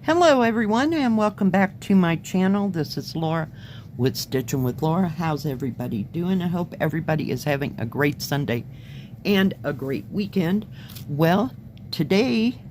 Hello everyone and welcome back to my channel. This is Laura with Stitching with Laura. How's everybody doing? I hope everybody is having a great Sunday and a great weekend. Well, today,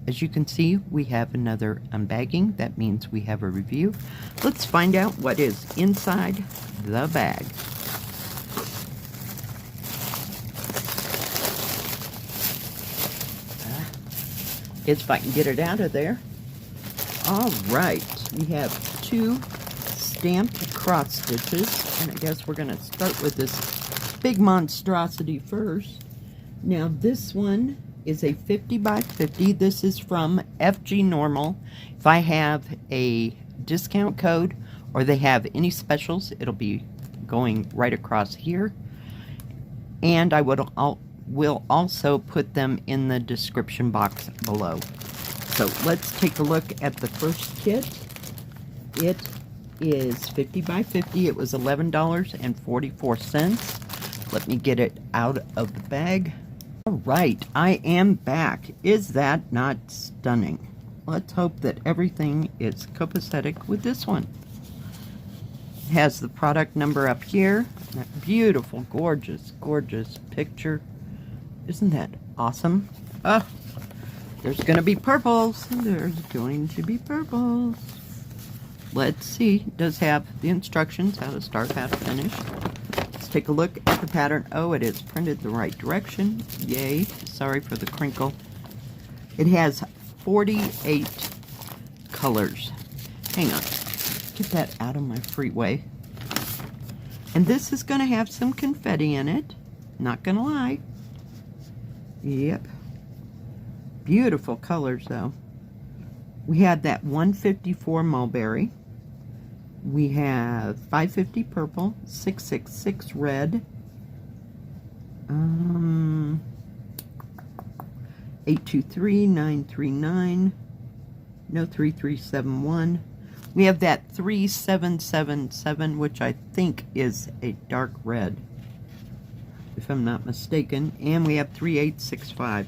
as you can see, we have another unbagging. That means we have a review. Let's find out what is inside the bag. If I can get it out of there. All right, we have two stamped cross stitches, and I guess we're going to start with this big monstrosity first. Now this one is a 50 by 50. This is from FGNormal. If I have a discount code or they have any specials, it'll be going right across here. And I will also put them in the description box below. So let's take a look at the first kit. It is 50 by 50. It was $11.44. Let me get it out of the bag. All right, I am back. Is that not stunning? Let's hope that everything is copacetic with this one. It has the product number up here. That beautiful, gorgeous, gorgeous picture. Isn't that awesome? Oh, there's going to be purples. There's going to be purples. Let's see. It does have the instructions, how to start, how to finish. Let's take a look at the pattern. Oh, it is printed the right direction. Yay. Sorry for the crinkle. It has 48 colors. Hang on. Get that out of my freeway. And this is going to have some confetti in it. Not going to lie. Yep. Beautiful colors, though. We had that 154 mulberry. We have 550 purple, 666 red, 823, 939, no 3371. We have that 3777, which I think is a dark red, if I'm not mistaken. And we have 3865.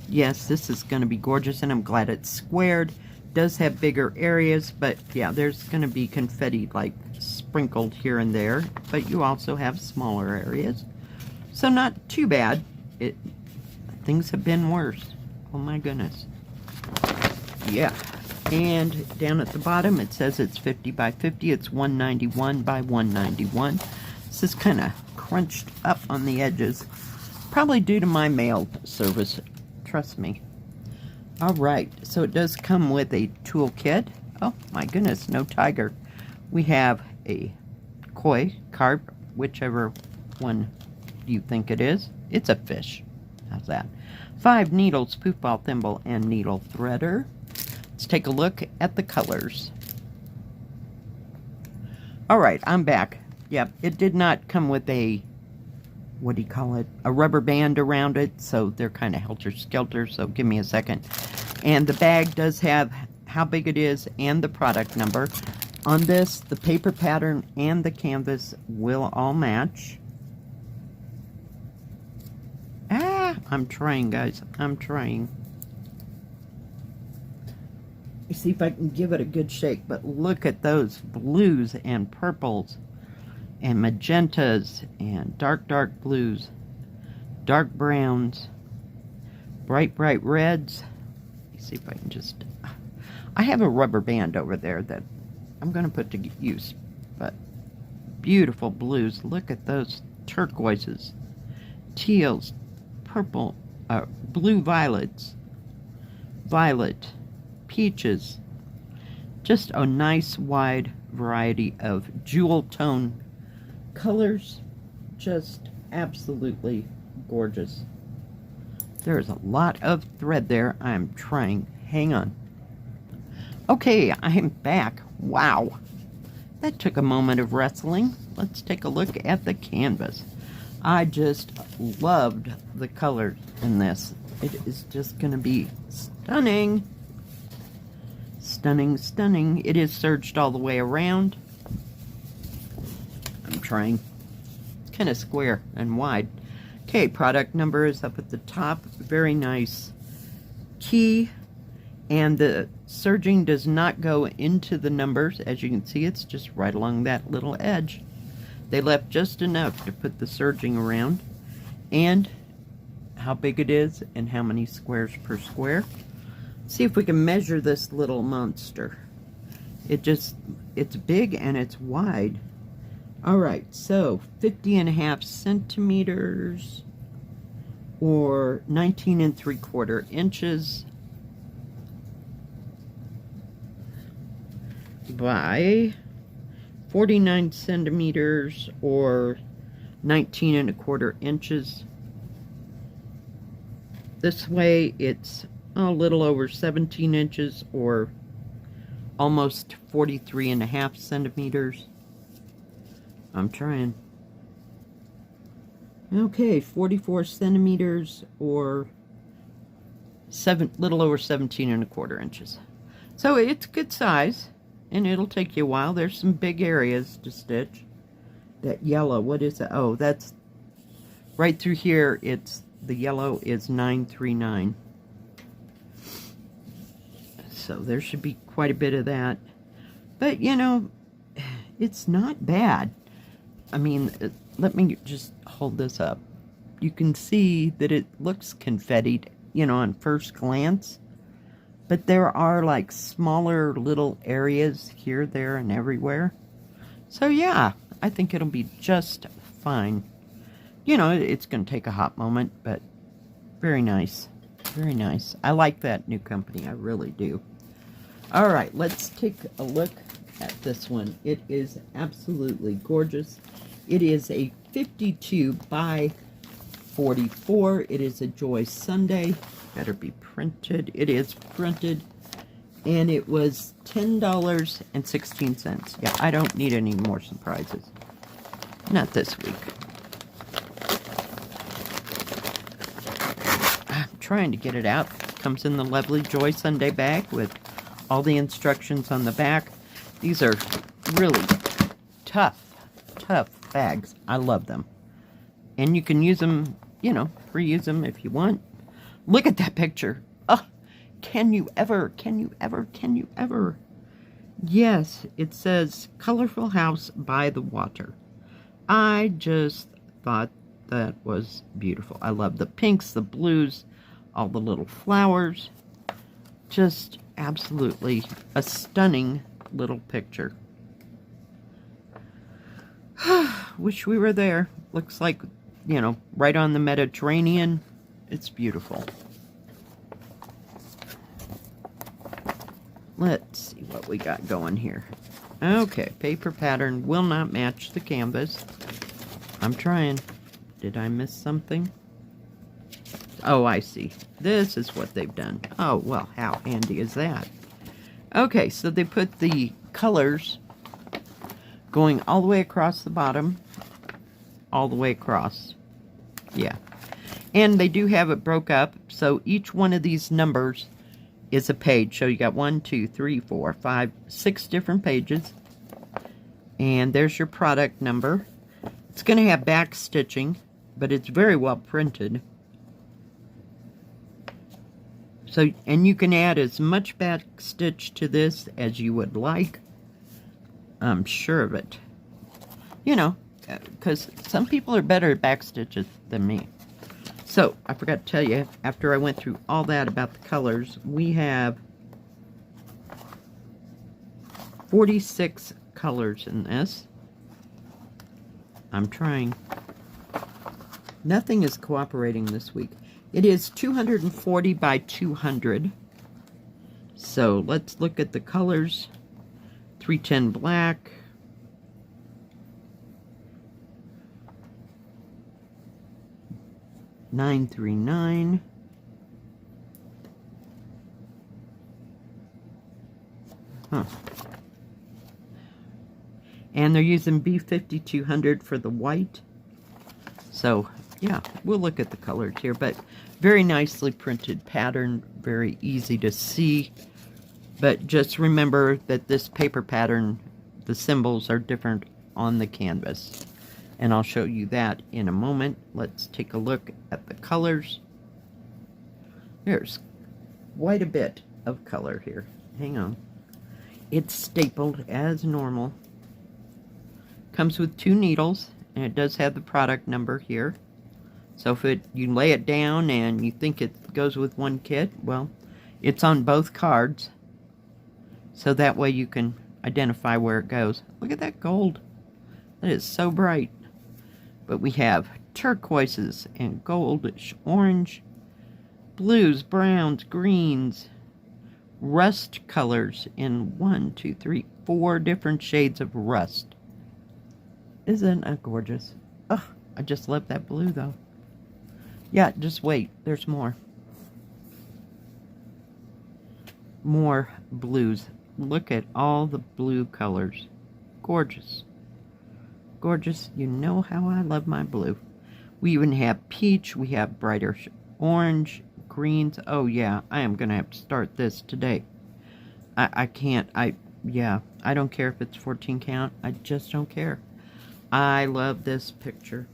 Yes, this is going to be gorgeous, and I'm glad it's squared. Does have bigger areas, but yeah, there's going to be confetti like sprinkled here and there, but you also have smaller areas, so not too bad. Things have been worse. Oh my goodness. Yeah. And down at the bottom it says it's 50 by 50. It's 191 by 191. This is kind of crunched up on the edges, probably due to my mail service. Trust me. All right, so it does come with a tool kit. Oh my goodness, no tiger. We have a koi, carp, whichever one you think it is. It's a fish. How's that? 5 needles, poof ball thimble, and needle threader. Let's take a look at the colors. All right, I'm back. Yep, it did not come with a, what do you call it, a rubber band around it, so they're kind of helter-skelter, so give me a second. And the bag does have how big it is and the product number. On this, the paper pattern and the canvas will all match. I'm trying, guys. I'm trying. Let me see if I can give it a good shake, but look at those blues and purples and magentas and dark blues, dark browns, bright reds. Let me see if I can just, I have a rubber band over there that I'm going to put to use, but beautiful blues. Look at those turquoises, teals, purple, blue violets, violet, peaches. Just a nice wide variety of jewel tone colors. Just absolutely gorgeous. There's a lot of thread there. I'm trying. Hang on. Okay, I'm back. Wow. That took a moment of wrestling. Let's take a look at the canvas. I just loved the colors in this. It is just going to be stunning. Stunning, stunning. It is serged all the way around. I'm trying. It's kind of square and wide. Okay, product number is up at the top. Very nice key. And the serging does not go into the numbers. As you can see, it's just right along that little edge. They left just enough to put the serging around. And how big it is and how many squares per square. See if we can measure this little monster. It's big and it's wide. All right, so 50.5 centimeters or 19 3/4 inches by 49 centimeters or 19 1/4 inches. This way it's a little over 17 inches or almost 43.5 centimeters. I'm trying. Okay, 44 centimeters or little over 17 1/4 inches. So it's good size, and it'll take you a while. There's some big areas to stitch. That yellow, what is that? Oh, that's right through here. The yellow is 939. So there should be quite a bit of that. But, you know, it's not bad. I mean, let me just hold this up. You can see that it looks confettied, you know, on first glance. But there are like smaller little areas here, there, and everywhere. So yeah, I think it'll be just fine. You know, it's going to take a hot moment, but very nice. Very nice. I like that new company. I really do. All right, let's take a look at this one. It is absolutely gorgeous. It is a 52 by 44. It is a Joy Sunday. Better be printed. It is printed. And it was $10.16. Yeah, I don't need any more surprises. Not this week. I'm trying to get it out. It comes in the lovely Joy Sunday bag with all the instructions on the back. These are really tough bags. I love them. And you can use them, you know, reuse them if you want. Look at that picture. Oh, can you ever? Yes, it says Colorful House by the Water. I just thought that was beautiful. I love the pinks, the blues, all the little flowers. Just absolutely a stunning little picture. Wish we were there. Looks like, you know, right on the Mediterranean. It's beautiful. Let's see what we got going here. Okay, paper pattern will not match the canvas. I'm trying. Did I miss something? Oh, I see. This is what they've done. Oh, well, how handy is that? Okay, so they put the colors going all the way across the bottom. All the way across. Yeah. And they do have it broke up, so each one of these numbers is a page. So you got 1, 2, 3, 4, 5, 6 different pages. And there's your product number. It's going to have back stitching, but it's very well printed. So, and you can add as much back stitch to this as you would like. I'm sure of it. You know, because some people are better at back stitches than me. So, I forgot to tell you, after I went through all that about the colors, we have 46 colors in this. I'm trying. Nothing is cooperating this week. It is 240 by 200. So, let's look at the colors. 310 black. $9.39. Huh. And they're using B5200 for the white. So, yeah, we'll look at the colors here. But very nicely printed pattern. Very easy to see. But just remember that this paper pattern, the symbols are different on the canvas. And I'll show you that in a moment. Let's take a look at the colors. There's quite a bit of color here. Hang on. It's stapled as normal. Comes with 2 needles, and it does have the product number here. So if you lay it down and you think it goes with one kit, well, it's on both cards. So that way you can identify where it goes. Look at that gold. That is so bright. But we have turquoises and goldish orange, blues, browns, greens, rust colors in 1, 2, 3, 4 different shades of rust. Isn't that gorgeous? Oh, I just love that blue though. Yeah, just wait. There's more. More blues. Look at all the blue colors. Gorgeous. Gorgeous. You know how I love my blue. We even have peach. We have brighter orange, greens. Oh yeah, I am going to have to start this today. I can't. Yeah, I don't care if it's 14 count. I just don't care. I love this picture.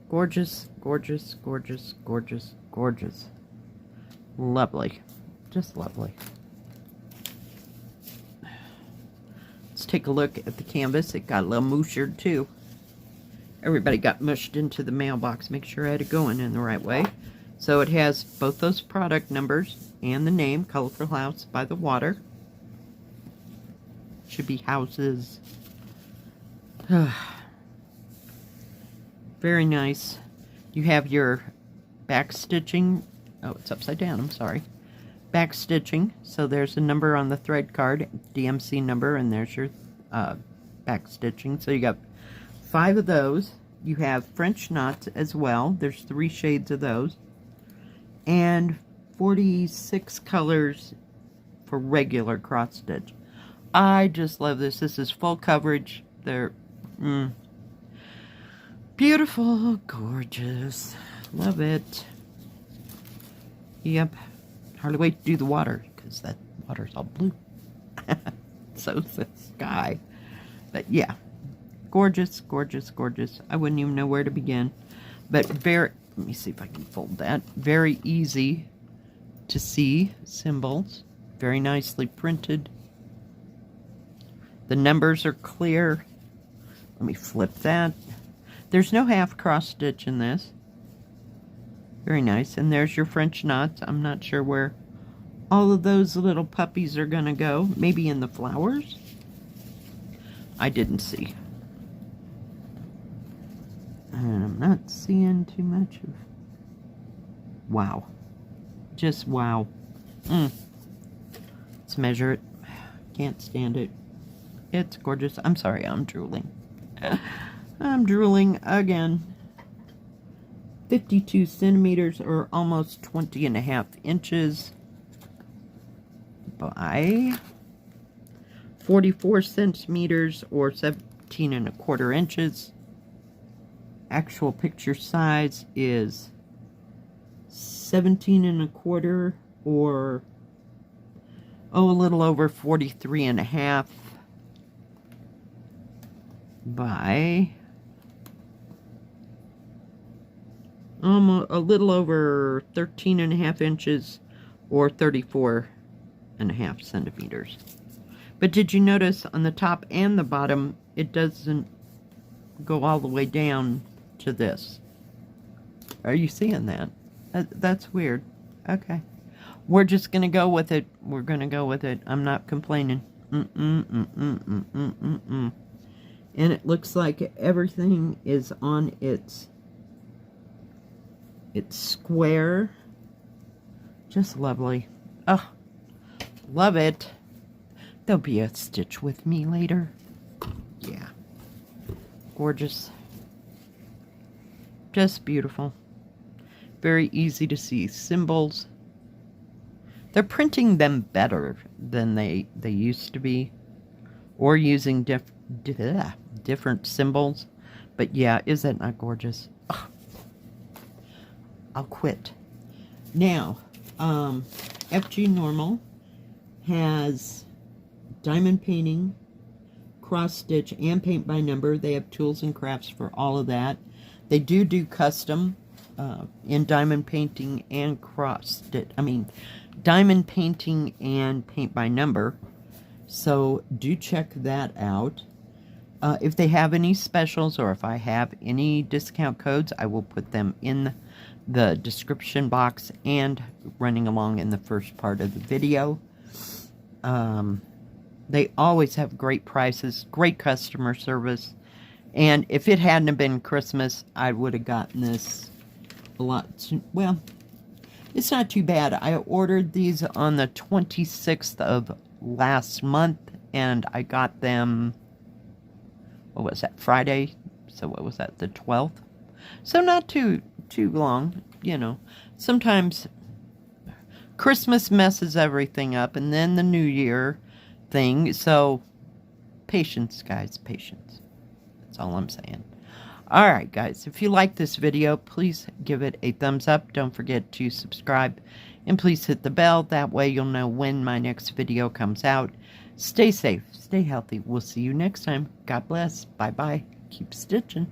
Gorgeous, gorgeous, gorgeous, gorgeous, gorgeous. Lovely. Just lovely. Let's take a look at the canvas. It got a little mushed too. Everybody got mushed into the mailbox. Make sure I had it going in the right way. So it has both those product numbers and the name, Colorful House by the Water. Should be houses. Very nice. You have your back stitching. Oh, it's upside down. I'm sorry. Back stitching. So there's a number on the thread card, DMC number, and there's your back stitching. So you got 5 of those. You have French knots as well. There's 3 shades of those. And 46 colors for regular cross stitch. I just love this. This is full coverage. They're beautiful, gorgeous. Love it. Yep. Hardly wait to do the water because that water's all blue. So's the sky. But yeah. Gorgeous, gorgeous, gorgeous. I wouldn't even know where to begin. But let me see if I can fold that. Very easy to see symbols. Very nicely printed. The numbers are clear. Let me flip that. There's no half cross stitch in this. Very nice. And there's your French knots. I'm not sure where all of those little puppies are going to go. Maybe in the flowers? I didn't see. And I'm not seeing too much of... Wow. Just wow. Let's measure it. Can't stand it. It's gorgeous. I'm sorry, I'm drooling. I'm drooling again. 52 centimeters or almost 20.5 inches by 44 centimeters or 17.25 inches. Actual picture size is 17.25 or a little over 43.5 by almost a little over 13.5 inches or 34.5 centimeters. But did you notice on the top and the bottom it doesn't go all the way down to this? Are you seeing that? That's weird. Okay. We're just going to go with it. We're going to go with it. I'm not complaining. And it looks like everything is on its square. Just lovely. Oh, love it. There'll be a stitch with me later. Yeah. Gorgeous. Just beautiful. Very easy to see symbols. They're printing them better than they used to be. Or using different symbols. But yeah, isn't that gorgeous? Oh, I'll quit. Now, FGNormal has diamond painting, cross stitch, and paint by number. They have tools and crafts for all of that. They do custom. in diamond painting and diamond painting and paint by number. So do check that out. If they have any specials or if I have any discount codes, I will put them in the description box and running along in the first part of the video. They always have great prices, great customer service. And if it hadn't been Christmas, I would have gotten this a lot well, it's not too bad. I ordered these on the 26th of last month, and I got them, what was that, Friday? So what was that, the 12th? So not too long, you know. Sometimes Christmas messes everything up, and then the New Year thing. So patience, guys, patience. That's all I'm saying. Alright, guys, if you like this video, please give it a thumbs up. Don't forget to subscribe, and please hit the bell. That way you'll know when my next video comes out. Stay safe, stay healthy. We'll see you next time. God bless. Bye-bye. Keep stitching.